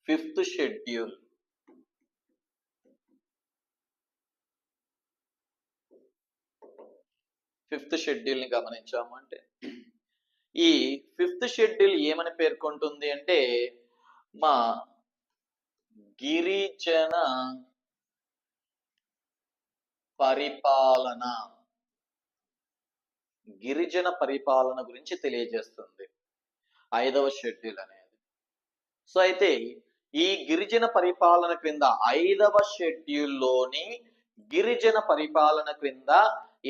Fifth schedule. Fifth schedule ని గమనించాము అంటే ఈ ఫిఫ్త్ షెడ్యూల్ ఏమని పేర్కొంటుంది అంటే మా గిరిజన పరిపాలన, గిరిజన పరిపాలన గురించి తెలియజేస్తుంది 5వ షెడ్యూల్ అనేది. సో అయితే ఈ గిరిజన పరిపాలన క్రింద 5వ షెడ్యూల్లోని గిరిజన పరిపాలన క్రింద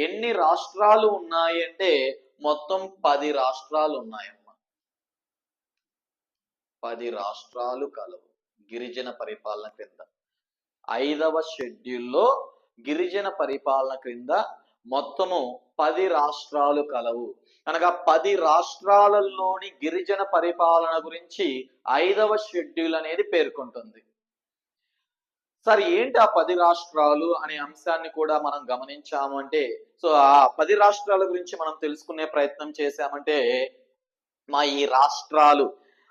ఎన్ని రాష్ట్రాలు ఉన్నాయి అంటే మొత్తం 10 రాష్ట్రాలు ఉన్నాయమ్మా. 10 రాష్ట్రాలు కలవు గిరిజన పరిపాలన క్రింద. 5వ షెడ్యూల్లో గిరిజన పరిపాలన క్రింద మొత్తము 10 రాష్ట్రాలు కలవు. అనగా 10 రాష్ట్రాలలోని గిరిజన పరిపాలన గురించి 5వ షెడ్యూల్ అనేది పేర్కొంటుంది. సరే ఏంటి ఆ 10 రాష్ట్రాలు అనే అంశాన్ని కూడా మనం గమనించాము అంటే, సో ఆ 10 రాష్ట్రాల గురించి మనం తెలుసుకునే ప్రయత్నం చేశామంటే మా ఈ రాష్ట్రాలు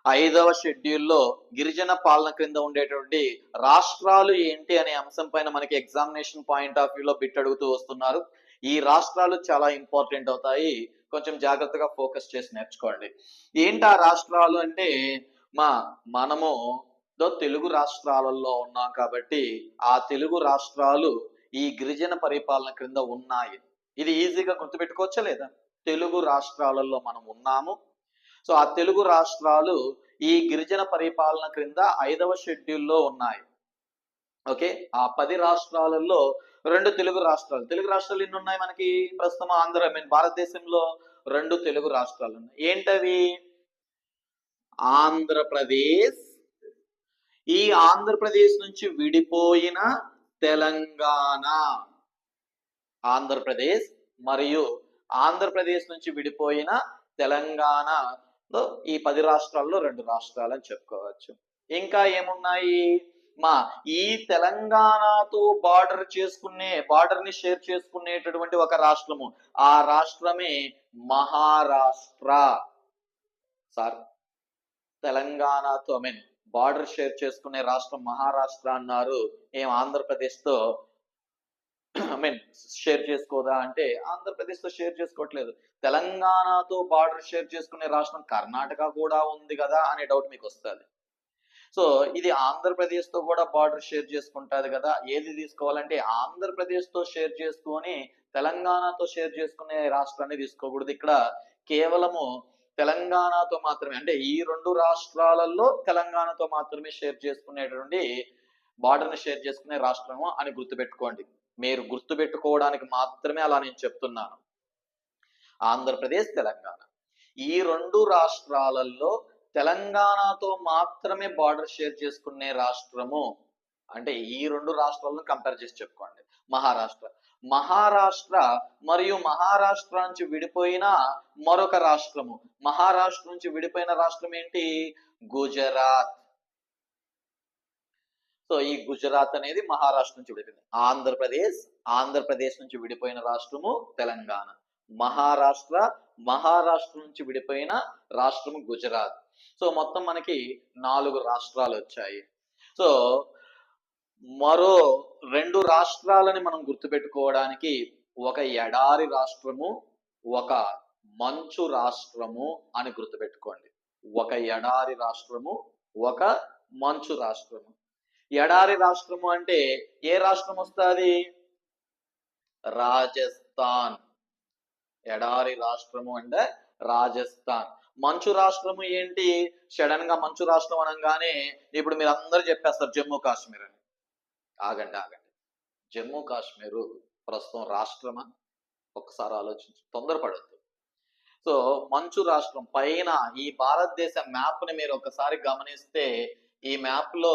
5వ షెడ్యూల్లో గిరిజన పాలన క్రింద ఉండేటువంటి రాష్ట్రాలు ఏంటి అనే అంశం పైన మనకి ఎగ్జామినేషన్ పాయింట్ ఆఫ్ వ్యూలో బిట్ అడుగుతూ వస్తున్నారు. ఈ రాష్ట్రాలు చాలా ఇంపార్టెంట్ అవుతాయి, కొంచెం జాగ్రత్తగా ఫోకస్ చేసి నేర్చుకోండి. ఏంటి ఆ రాష్ట్రాలు అంటే మనము తెలుగు రాష్ట్రాలలో ఉన్నాం కాబట్టి ఆ తెలుగు రాష్ట్రాలు ఈ గిరిజన పరిపాలన క్రింద ఉన్నాయి. ఇది ఈజీగా గుర్తుపెట్టుకోవచ్చా లేదా? తెలుగు రాష్ట్రాలలో మనం ఉన్నాము. సో ఆ తెలుగు రాష్ట్రాలు ఈ గిరిజన పరిపాలన క్రింద 5వ షెడ్యూల్లో ఉన్నాయి. ఓకే, ఆ 10 రాష్ట్రాలలో 2 తెలుగు రాష్ట్రాలు. తెలుగు రాష్ట్రాలు ఎన్ని ఉన్నాయి మనకి ప్రస్తుతం? భారతదేశంలో 2 తెలుగు రాష్ట్రాలు ఉన్నాయి. ఏంటవి? ఆంధ్రప్రదేశ్, ఈ ఆంధ్రప్రదేశ్ నుంచి విడిపోయిన తెలంగాణ. ఆంధ్రప్రదేశ్ మరియు ఆంధ్రప్రదేశ్ నుంచి విడిపోయిన తెలంగాణ ఈ 10 రాష్ట్రాల్లో 2 రాష్ట్రాలు అని చెప్పుకోవచ్చు. ఇంకా ఏమున్నాయి? ఈ తెలంగాణతో బార్డర్ ని షేర్ చేసుకునేటటువంటి ఒక రాష్ట్రము, ఆ రాష్ట్రమే మహారాష్ట్ర. సార్, తెలంగాణతో బార్డర్ షేర్ చేసుకునే రాష్ట్రం మహారాష్ట్ర అన్నారు, ఏం ఆంధ్రప్రదేశ్ తో షేర్ చేసుకోదా అంటే ఆంధ్రప్రదేశ్ తో షేర్ చేసుకోవట్లేదు. తెలంగాణతో బార్డర్ షేర్ చేసుకునే రాష్ట్రం కర్ణాటక కూడా ఉంది కదా అనే డౌట్ మీకు వస్తుంది. సో ఇది ఆంధ్రప్రదేశ్ తో కూడా బార్డర్ షేర్ చేసుకుంటుంది కదా, ఏది తీసుకోవాలంటే ఆంధ్రప్రదేశ్ తో షేర్ చేసుకొని తెలంగాణతో షేర్ చేసుకునే రాష్ట్రాన్ని తీసుకోకూడదు. ఇక్కడ కేవలము తెలంగాణతో మాత్రమే, అంటే ఈ 2 రాష్ట్రాలలో తెలంగాణతో మాత్రమే షేర్ చేసుకునేటువంటి బార్డర్ ని షేర్ చేసుకునే రాష్ట్రము అని గుర్తుపెట్టుకోండి. మీరు గుర్తుపెట్టుకోవడానికి మాత్రమే అలా నేను చెప్తున్నాను. ఆంధ్రప్రదేశ్, తెలంగాణ ఈ 2 రాష్ట్రాలలో తెలంగాణతో మాత్రమే బార్డర్ షేర్ చేసుకునే రాష్ట్రము అంటే ఈ 2 రాష్ట్రాలను కంపేర్ చేసి చెప్పుకోండి. మహారాష్ట్ర మరియు మహారాష్ట్ర నుంచి విడిపోయిన మరొక రాష్ట్రము. మహారాష్ట్ర నుంచి విడిపోయిన రాష్ట్రం ఏంటి? గుజరాత్. సో ఈ గుజరాత్ అనేది మహారాష్ట్ర నుంచి విడిపోయింది. ఆంధ్రప్రదేశ్ నుంచి విడిపోయిన రాష్ట్రము తెలంగాణ. మహారాష్ట్ర నుంచి విడిపోయిన రాష్ట్రము గుజరాత్. సో మొత్తం మనకి 4 రాష్ట్రాలు వచ్చాయి. సో మరో 2 రాష్ట్రాలని మనం గుర్తుపెట్టుకోవడానికి ఒక ఎడారి రాష్ట్రము, ఒక మంచు రాష్ట్రము అని గుర్తుపెట్టుకోండి. ఒక ఎడారి రాష్ట్రము, ఒక మంచు రాష్ట్రము. ఎడారి రాష్ట్రము అంటే ఏ రాష్ట్రం వస్తుంది? రాజస్థాన్. ఎడారి రాష్ట్రము అంటే రాజస్థాన్. మంచు రాష్ట్రము ఏంటి? సడన్ గా మంచు రాష్ట్రం అనగానే ఇప్పుడు మీరు అందరూ చెప్పేస్తారు జమ్మూ కాశ్మీర్ అని. ఆగండి, జమ్మూ కాశ్మీరు ప్రస్తుతం రాష్ట్రమా? ఒకసారి ఆలోచించు, తొందరపడద్దు. సో మంచు రాష్ట్రం పైన ఈ భారతదేశ మ్యాప్ ని మీరు ఒకసారి గమనిస్తే ఈ మ్యాప్ లో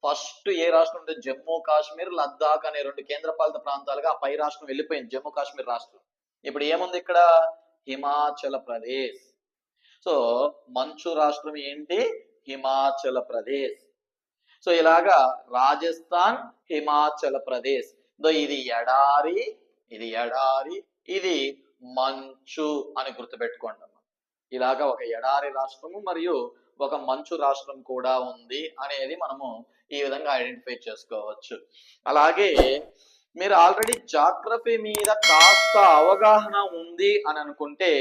ఫస్ట్ ఏ రాష్ట్రం అంటే జమ్మూ కాశ్మీర్, లద్దాఖ్ అనే 2 కేంద్రపాలిత ప్రాంతాలుగా ఆ పై రాష్ట్రం వెళ్ళిపోయింది, జమ్మూ కాశ్మీర్ రాష్ట్రం. ఇప్పుడు ఏముంది ఇక్కడ? హిమాచల్ ప్రదేశ్. సో మంచు రాష్ట్రం ఏంటి? హిమాచల్ ప్రదేశ్. సో ఇలాగా రాజస్థాన్, హిమాచల్ ప్రదేశ్. ఇది ఎడారి, ఇది మంచు అని గుర్తుపెట్టుకోండి. ఇలాగా ఒక ఎడారి రాష్ట్రము మరియు ఒక మంచు రాష్ట్రం కూడా ఉంది అనేది మనము ఈ విధంగా ఐడెంటిఫై చేసుకోవచ్చు. అలాగే మీరు ఆల్రెడీ జాగ్రఫీ మీద కాస్త అవగాహన ఉంది అని అనుకుంటే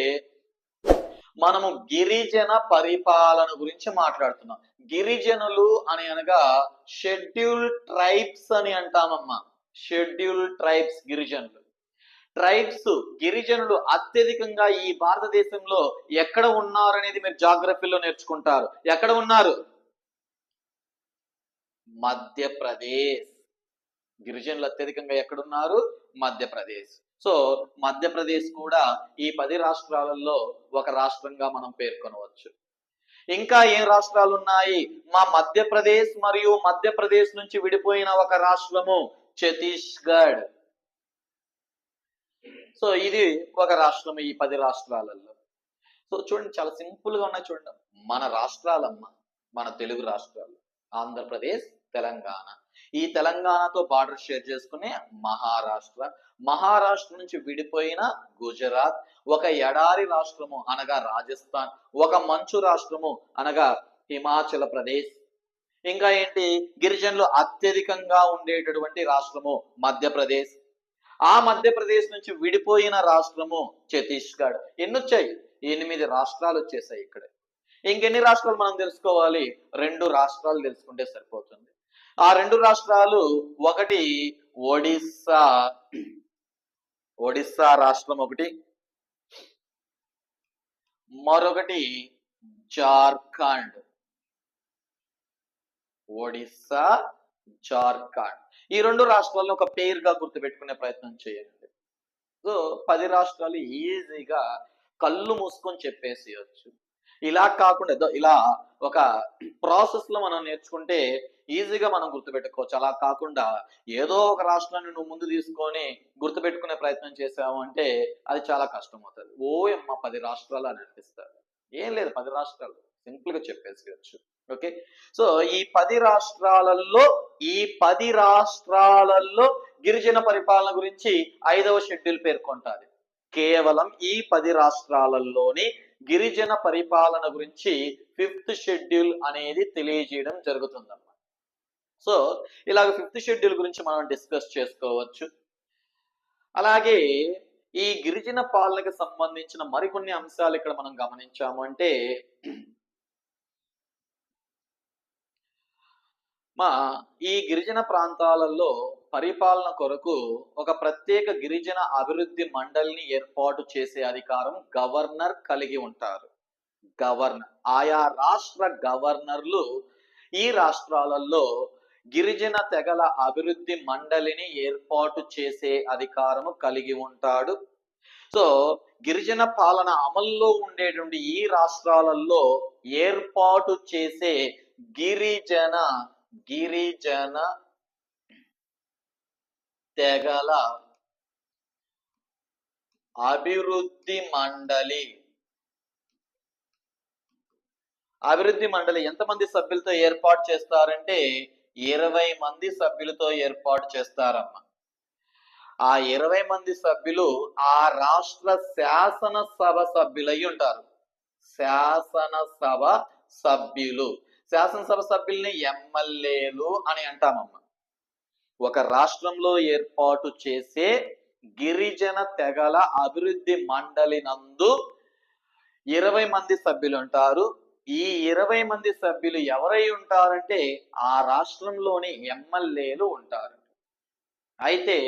మనము గిరిజన పరిపాలన గురించి మాట్లాడుతున్నాం. గిరిజనులు అని అనగా షెడ్యూల్ ట్రైబ్స్ అని అంటామమ్మా. షెడ్యూల్ ట్రైబ్స్ గిరిజనులు. ట్రైబ్స్ గిరిజనులు అత్యధికంగా ఈ భారతదేశంలో ఎక్కడ ఉన్నారు అనేది మీరు జాగ్రఫీలో నేర్చుకుంటారు. ఎక్కడ ఉన్నారు? మధ్యప్రదేశ్. గిరిజనులు అత్యధికంగా ఎక్కడున్నారు? మధ్యప్రదేశ్. సో మధ్యప్రదేశ్ కూడా ఈ 10 రాష్ట్రాలలో ఒక రాష్ట్రంగా మనం పేర్కొనవచ్చు. ఇంకా ఏ రాష్ట్రాలు ఉన్నాయి? మా మధ్యప్రదేశ్ మరియు మధ్యప్రదేశ్ నుంచి విడిపోయిన ఒక రాష్ట్రము ఛత్తీస్గఢ్. సో ఇది ఒక రాష్ట్రం ఈ 10 రాష్ట్రాలలో. సో చూడండి, చాలా సింపుల్ గా ఉన్నాయి. చూడండి, మన రాష్ట్రాలమ్మ, మన తెలుగు రాష్ట్రాలు ఆంధ్రప్రదేశ్, తెలంగాణ. ఈ తెలంగాణతో బార్డర్ షేర్ చేసుకునే మహారాష్ట్ర, మహారాష్ట్ర నుంచి విడిపోయిన గుజరాత్, ఒక ఎడారి రాష్ట్రము అనగా రాజస్థాన్, ఒక మంచు రాష్ట్రము అనగా హిమాచల్ ప్రదేశ్. ఇంకా ఏంటి? గిరిజనులు అత్యధికంగా ఉండేటటువంటి రాష్ట్రము మధ్యప్రదేశ్. ఆ మధ్యప్రదేశ్ నుంచి విడిపోయిన రాష్ట్రము ఛత్తీస్గఢ్. ఎన్ని వచ్చాయి? 8 రాష్ట్రాలు వచ్చేసాయి ఇక్కడ. ఇంకెన్ని రాష్ట్రాలు మనం తెలుసుకోవాలి? 2 రాష్ట్రాలు తెలుసుకుంటే సరిపోతుంది. ఆ 2 రాష్ట్రాలు, ఒకటి ఒడిస్సా, ఒడిస్సా రాష్ట్రం ఒకటి, మరొకటి జార్ఖండ్. ఒడిస్సా, జార్ఖండ్. ఈ 2 రాష్ట్రాలను ఒక పేరుగా గుర్తుపెట్టుకునే ప్రయత్నం చేయండి. సో 10 రాష్ట్రాలు ఈజీగా కళ్ళు మూసుకొని చెప్పేసేయచ్చు. ఇలా కాకుండా ఇలా ఒక ప్రాసెస్ లో మనం నేర్చుకుంటే ఈజీగా మనం గుర్తుపెట్టుకోవచ్చు. అలా కాకుండా ఏదో ఒక రాష్ట్రాన్ని నువ్వు ముందు తీసుకొని గుర్తుపెట్టుకునే ప్రయత్నం చేసావు అంటే అది చాలా కష్టం అవుతుంది. ఓయమ్మ 10 రాష్ట్రాలు అని అనిపిస్తారు. ఏం లేదు, 10 రాష్ట్రాలు సింపుల్ గా చెప్పేసేయచ్చు. ఓకే, సో ఈ 10 రాష్ట్రాలలో గిరిజన పరిపాలన గురించి 5వ షెడ్యూల్ పేర్కొంటాది. కేవలం ఈ 10 రాష్ట్రాలలోని గిరిజన పరిపాలన గురించి 5th షెడ్యూల్ అనేది తెలియజేయడం జరుగుతుందన్నమాట. సో ఇలాగ 5th షెడ్యూల్ గురించి మనం డిస్కస్ చేసుకోవచ్చు. అలాగే ఈ గిరిజన పాలనకు సంబంధించిన మరికొన్ని అంశాలు ఇక్కడ మనం గమనించాము అంటే ఈ గిరిజన ప్రాంతాలలో పరిపాలన కొరకు ఒక ప్రత్యేక గిరిజన అభివృద్ధి మండలిని ఏర్పాటు చేసే అధికారం గవర్నర్ కలిగి ఉంటారు. గవర్నర్, ఆయా రాష్ట్ర గవర్నర్లు ఈ రాష్ట్రాలలో గిరిజన తెగల అభివృద్ధి మండలిని ఏర్పాటు చేసే అధికారము కలిగి ఉంటాడు. సో గిరిజన పాలన అమల్లో ఉండేటువంటి ఈ రాష్ట్రాలలో ఏర్పాటు చేసే గిరిజన తెగల అభివృద్ధి మండలి. అభివృద్ధి మండలి ఎంతమంది సభ్యులతో ఏర్పాటు చేస్తారంటే 20 మంది సభ్యులతో ఏర్పాటు చేస్తారమ్మా. ఆ 20 మంది సభ్యులు ఆ రాష్ట్ర శాసనసభ సభ్యులై ఉంటారు. శాసనసభ సభ్యులు. శాసనసభ సభ్యుల్ని ఎమ్మెల్యేలు అని అంటామమ్మా. ఒక రాష్ట్రంలో ఏర్పాటు చేసే గిరిజన తెగల అభివృద్ధి మండలి నందు 20 మంది సభ్యులు ఉంటారు. ఈ 20 మంది సభ్యులు ఎవరై ఉంటారంటే ఆ రాష్ట్రంలోని ఎమ్మెల్యేలు ఉంటారు. అయితే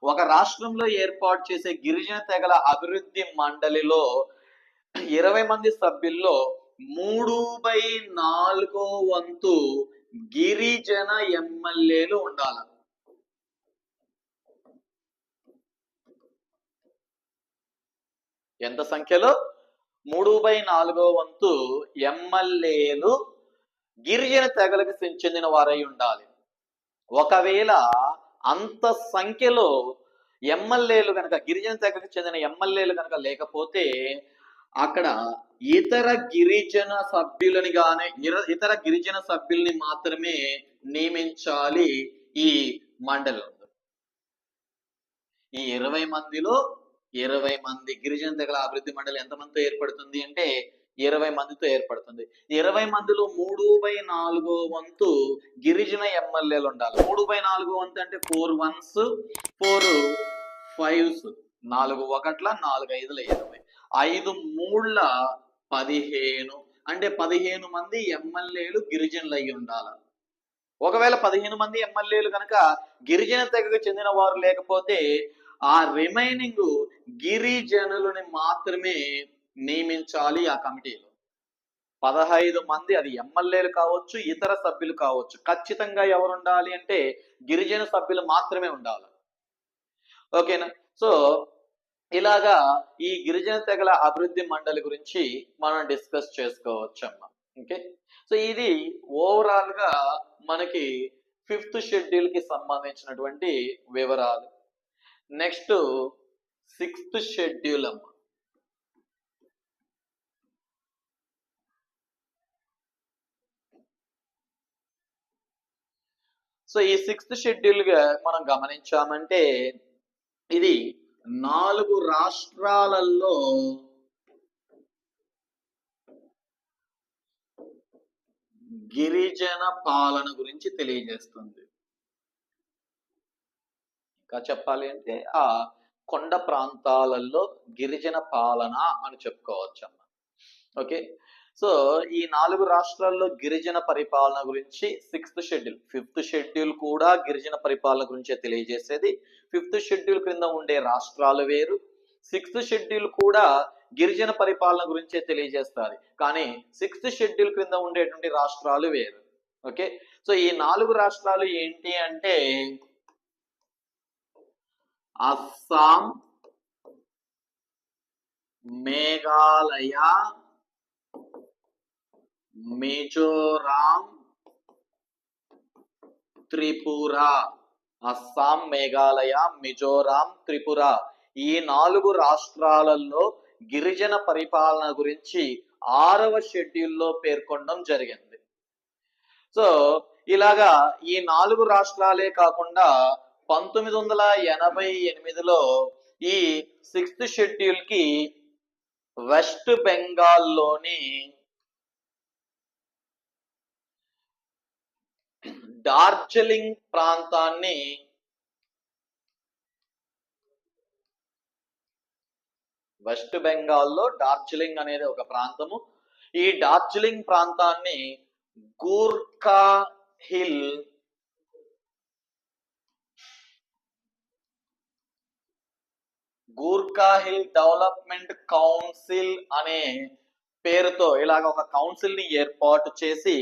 ఒక రాష్ట్రంలో ఏర్పాటు చేసే గిరిజన తెగల అభివృద్ధి మండలిలో 20 మంది సభ్యుల్లో 3/4 వంతు గిరిజన ఎమ్మెల్యేలు ఉండాలి. ఎంత సంఖ్యలో? 3/4 వంతు ఎమ్మెల్యేలు గిరిజన తెగలకు చెందిన వారై ఉండాలి. ఒకవేళ అంత సంఖ్యలో ఎమ్మెల్యేలు కనుక, గిరిజన తెగకు చెందిన ఎమ్మెల్యేలు కనుక లేకపోతే అక్కడ ఇతర గిరిజన సభ్యుల్ని మాత్రమే నియమించాలి ఈ మండలి. ఈ 20 మందిలో 20 మంది గిరిజన తెగల అభివృద్ధి మండలి ఎంతమందితో ఏర్పడుతుంది అంటే 20 మందితో ఏర్పడుతుంది. 20 మందిలో 3/4 వంతు గిరిజన ఎమ్మెల్యేలు ఉండాలి. 3/4 వంతు అంటే 4 1s 4 5s, 4 1ల 4 5ల 20, 5 3ల 15, అంటే 15 మంది ఎమ్మెల్యేలు గిరిజనులు అయి ఉండాలి. ఒకవేళ 15 మంది ఎమ్మెల్యేలు కనుక గిరిజన తెగకు చెందిన వారు లేకపోతే ఆ రిమైనింగ్ గిరిజనులని మాత్రమే నియమించాలి ఆ కమిటీలో. 15 మంది, అది ఎమ్మెల్యేలు కావచ్చు, ఇతర సభ్యులు కావచ్చు, ఖచ్చితంగా ఎవరు ఉండాలి అంటే గిరిజన సభ్యులు మాత్రమే ఉండాలి. ఓకేనా? సో ఇలాగా ఈ గిరిజన తెగల అభివృద్ధి మండలి గురించి మనం డిస్కస్ చేసుకోవచ్చు అమ్మా. ఓకే, సో ఇది ఓవరాల్ గా మనకి 5th షెడ్యూల్ కి సంబంధించినటువంటి వివరాలు. నెక్స్ట్ 6th షెడ్యూల్ అమ్మా. సో ఈ 6th షెడ్యూల్ గా మనం గమనించామంటే ఇది 4 రాష్ట్రాలలో గిరిజన పాలన గురించి తెలియజేస్తుంది. ఇంకా చెప్పాలి అంటే ఆ కొండ ప్రాంతాలలో గిరిజన పాలన అని చెప్పుకోవచ్చు అన్న. ఓకే, సో ఈ 4 రాష్ట్రాల్లో గిరిజన పరిపాలన గురించి 6th షెడ్యూల్, 5th షెడ్యూల్ కూడా గిరిజన పరిపాలన గురించే తెలియజేసేది. 5th షెడ్యూల్ క్రింద ఉండే రాష్ట్రాలు వేరు, 6th షెడ్యూల్ కూడా గిరిజన పరిపాలన గురించే తెలియజేస్తారు, కానీ 6th షెడ్యూల్ క్రింద ఉండేటువంటి రాష్ట్రాలు వేరు. ఓకే, సో ఈ 4 రాష్ట్రాలు ఏంటి అంటే అస్సాం, మేఘాలయ, మిజోరాం, త్రిపుర. అస్సాం, మేఘాలయ, మిజోరాం, త్రిపుర ఈ 4 రాష్ట్రాలలో గిరిజన పరిపాలన గురించి 6వ షెడ్యూల్లో పేర్కొనడం జరిగింది. సో ఇలాగా ఈ 4 రాష్ట్రాలే కాకుండా 1988లో ఈ 6th షెడ్యూల్ కి వెస్ట్ బెంగాల్లోని డార్జిలింగ్ ప్రాంతాన్ని వెస్ట్ బెంగాల్లో డార్జిలింగ్ అనేది ఒక ప్రాంతము. ఈ డార్జిలింగ్ ప్రాంతాన్ని గూర్ఖా హిల్ డెవలప్మెంట్ కౌన్సిల్ అనే పేరుతో ఇలాగ ఒక కౌన్సిల్ ని ఏర్పాటు చేసి,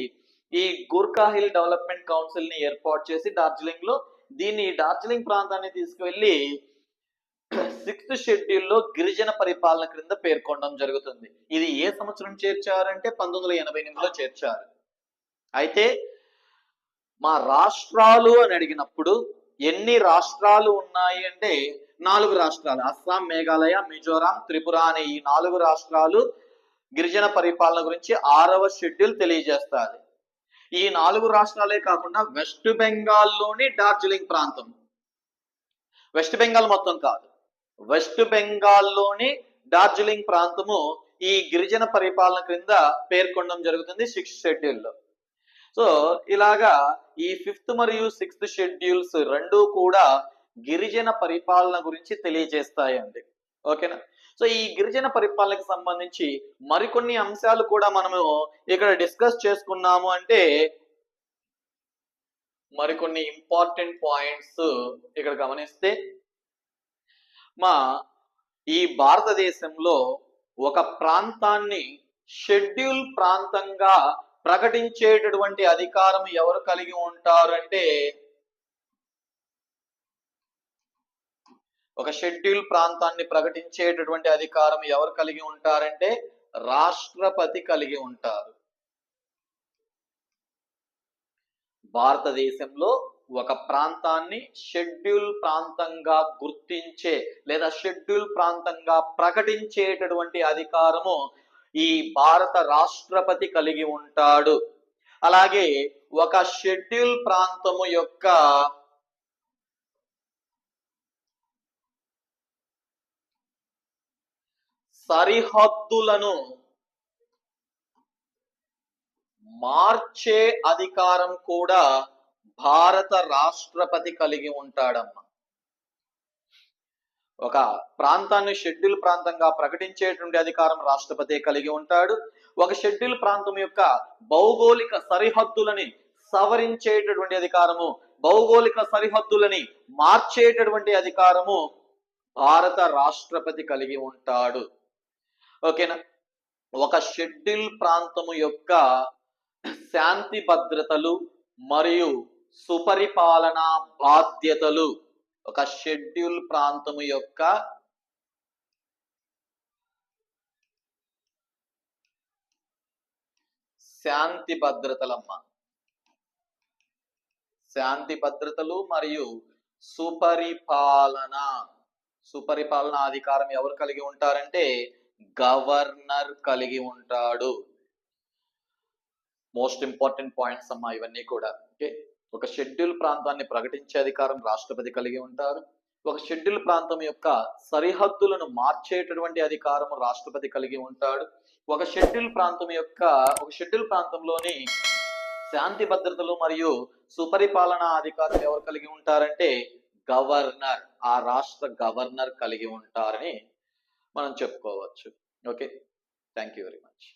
ఈ గూర్ఖా హిల్ డెవలప్మెంట్ కౌన్సిల్ ని ఏర్పాటు చేసి డార్జిలింగ్ లో దీన్ని డార్జిలింగ్ ప్రాంతాన్ని తీసుకువెళ్ళి 6th షెడ్యూల్లో గిరిజన పరిపాలన క్రింద పేర్కొనడం జరుగుతుంది. ఇది ఏ సంవత్సరం చేర్చారంటే 1988లో చేర్చారు. అయితే మా రాష్ట్రాలు అని అడిగినప్పుడు ఎన్ని రాష్ట్రాలు ఉన్నాయి అంటే 4 రాష్ట్రాలు, అస్సాం, మేఘాలయ, మిజోరాం, త్రిపుర అనే ఈ 4 రాష్ట్రాలు గిరిజన పరిపాలన గురించి 6వ షెడ్యూల్ తెలియజేస్తారు. ఈ 4 రాష్ట్రాలే కాకుండా వెస్ట్ బెంగాల్లోని డార్జిలింగ్ ప్రాంతం, వెస్ట్ బెంగాల్ మొత్తం కాదు, వెస్ట్ బెంగాల్లోని డార్జిలింగ్ ప్రాంతము ఈ గిరిజన పరిపాలన క్రింద పేర్కొనడం జరుగుతుంది 6th షెడ్యూల్లో. సో ఇలాగా ఈ 5th మరియు 6th షెడ్యూల్స్ రెండూ కూడా గిరిజన పరిపాలన గురించి తెలియజేస్తాయండి. ఓకేనా? సో ఈ గిరిజన పరిపాలనకు సంబంధించి మరికొన్ని అంశాలు కూడా మనము ఇక్కడ డిస్కస్ చేసుకున్నాము. అంటే మరికొన్ని ఇంపార్టెంట్ పాయింట్స్ ఇక్కడ గమనిస్తే, మా ఈ భారతదేశంలో ఒక ప్రాంతాన్ని షెడ్యూల్ ప్రాంతంగా ప్రకటించేటటువంటి అధికారం ఎవరు కలిగి ఉంటారు అంటే, ఒక షెడ్యూల్ ప్రాంతాన్ని ప్రకటించేటటువంటి అధికారం ఎవరు కలిగి ఉంటారంటే రాష్ట్రపతి కలిగి ఉంటారు. భారతదేశంలో ఒక ప్రాంతాన్ని షెడ్యూల్ ప్రాంతంగా గుర్తించే లేదా షెడ్యూల్ ప్రాంతంగా ప్రకటించేటటువంటి అధికారము ఈ భారత రాష్ట్రపతి కలిగి ఉంటాడు. అలాగే ఒక షెడ్యూల్ ప్రాంతము యొక్క సరిహద్దులను మార్చే అధికారం కూడా భారత రాష్ట్రపతి కలిగి ఉంటాడమ్మా. ఒక ప్రాంతాన్ని షెడ్యూల్ ప్రాంతంగా ప్రకటించేటువంటి అధికారం రాష్ట్రపతి కలిగి ఉంటాడు. ఒక షెడ్యూల్ ప్రాంతం యొక్క భౌగోళిక సరిహద్దులని సవరించేటటువంటి అధికారము, భౌగోళిక సరిహద్దులని మార్చేటటువంటి అధికారము భారత రాష్ట్రపతి కలిగి ఉంటాడు. ఓకేనా? ఒక షెడ్యూల్ ప్రాంతము యొక్క శాంతి భద్రతలు మరియు సుపరిపాలనా బాధ్యతలు, ఒక షెడ్యూల్ ప్రాంతము యొక్క శాంతి భద్రతలమ్మ, శాంతి భద్రతలు మరియు సుపరిపాలన అధికారం ఎవరు కలిగి ఉంటారంటే గవర్నర్ కలిగి ఉంటాడు. మోస్ట్ ఇంపార్టెంట్ పాయింట్స్ అమ్మా ఇవన్నీ కూడా. ఓకే, ఒక షెడ్యూల్ ప్రాంతాన్ని ప్రకటించే అధికారం రాష్ట్రపతి కలిగి ఉంటారు. ఒక షెడ్యూల్ ప్రాంతం యొక్క సరిహద్దులను మార్చేటటువంటి అధికారం రాష్ట్రపతి కలిగి ఉంటాడు. ఒక షెడ్యూల్ ప్రాంతంలోని శాంతి భద్రతలు మరియు సుపరిపాలనా అధికారం ఎవరు కలిగి ఉంటారంటే గవర్నర్, ఆ రాష్ట్ర గవర్నర్ కలిగి ఉంటారని మనం చెప్పుకోవచ్చు. Okay, thank you very much.